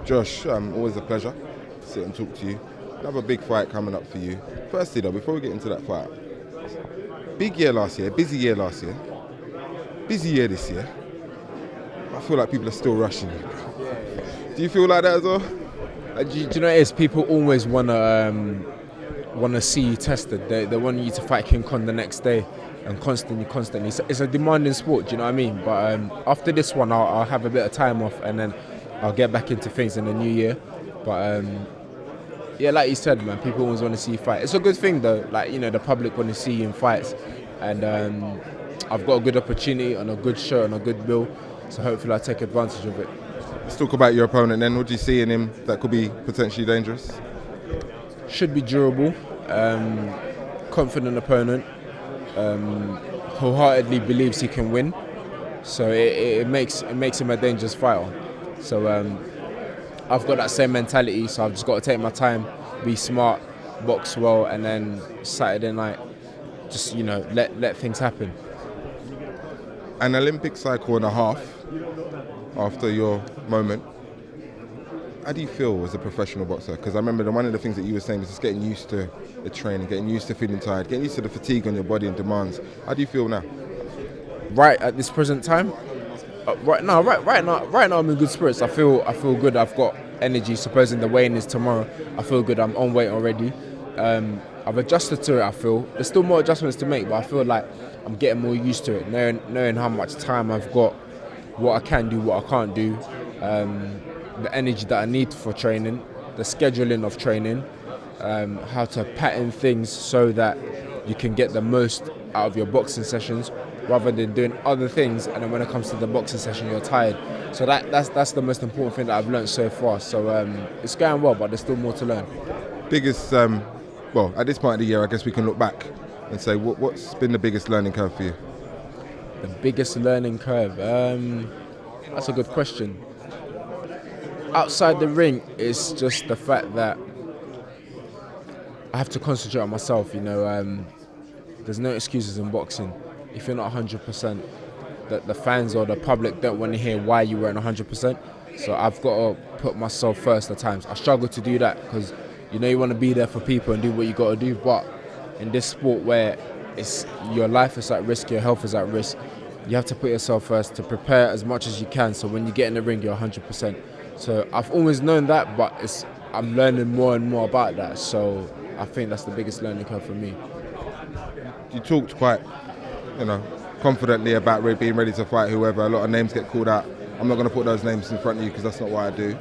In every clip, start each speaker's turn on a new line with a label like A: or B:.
A: Josh, always a pleasure to sit and talk to you. Another big fight coming up for you. Firstly though, before we get into that fight, big year last year, busy year last year, busy year this year. I feel like people are still rushing you. Do you feel like that as well?
B: Do you know what it is? People always want to see you tested. They want you to fight King Kong the next day and constantly. It's a demanding sport, do you know what I mean? But after this one, I'll have a bit of time off and then I'll get back into things in the new year. But yeah, like you said, man, people always want to see you fight. It's a good thing though, like, you know, the public want to see you in fights. And I've got a good opportunity on a good show and a good bill, so hopefully I'll take advantage of it.
A: Let's talk about your opponent then. What do you see in him that could be potentially dangerous?
B: Should be durable, confident opponent, wholeheartedly believes he can win, so it makes him a dangerous fighter. So I've got that same mentality, so I've just got to take my time, be smart, box well, and then Saturday night, just, you know, let things happen.
A: An Olympic cycle and a half after your moment. How do you feel as a professional boxer? Because I remember one of the things that you were saying was just getting used to the training, getting used to feeling tired, getting used to the fatigue on your body and demands. How do you feel now?
B: Right at this present time, right now I'm in good spirits. I feel good. I've got energy. Supposing the weigh-in is tomorrow, I feel good. I'm on weight already. I've adjusted to it. I feel there's still more adjustments to make, but I feel like I'm getting more used to it, knowing how much time I've got, what I can do, what I can't do, the energy that I need for training, the scheduling of training, how to pattern things so that you can get the most out of your boxing sessions rather than doing other things, and then when it comes to the boxing session you're tired. So that's the most important thing that I've learned so far. So it's going well, but there's still more to learn.
A: Biggest, well, at this point of the year, I guess we can look back and say, what's been the biggest learning curve for you?
B: The biggest learning curve? That's a good question. Outside the ring, it's just the fact that I have to concentrate on myself, you know. There's no excuses in boxing. If you're not 100%, the fans or the public don't want to hear why you weren't 100%. So I've got to put myself first at times. I struggle to do that because, you know, you want to be there for people and do what you got to do. But in this sport where it's your life is at risk, your health is at risk, you have to put yourself first to prepare as much as you can. So when you get in the ring, you're 100%. So I've always known that, but I'm learning more and more about that. So I think that's the biggest learning curve for me.
A: You talked quite, you know, confidently about being ready to fight whoever. A lot of names get called out. I'm not going to put those names in front of you because that's not what I do.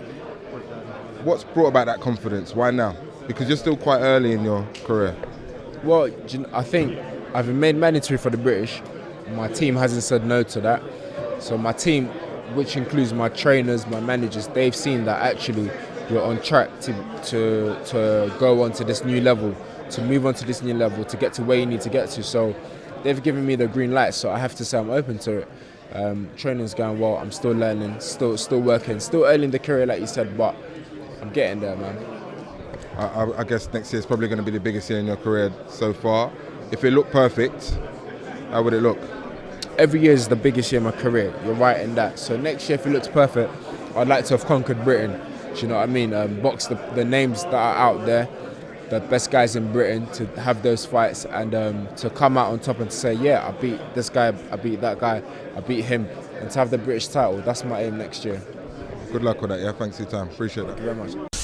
A: What's brought about that confidence? Why now? Because you're still quite early in your career. Well,
B: I think I've been made mandatory for the British. My team hasn't said no to that. So my team, which includes my trainers, my managers, they've seen that actually you're on track to go on to this new level, to move on to this new level, to get to where you need to get to. So they've given me the green light, so I have to say I'm open to it. Training's going well, I'm still learning, still working, still early in the career like you said, but I'm getting there, man.
A: I guess next year is probably going to be the biggest year in your career so far. If it looked perfect, how would it look?
B: Every year is the biggest year of my career, you're right in that. So next year, if it looks perfect, I'd like to have conquered Britain. Do you know what I mean? Box the names that are out there, the best guys in Britain, to have those fights and to come out on top and to say, yeah, I beat this guy, I beat that guy, I beat him, and to have the British title. That's my aim next year.
A: Good luck with that, yeah? Thanks for your time. Appreciate that.
B: Thank you very much.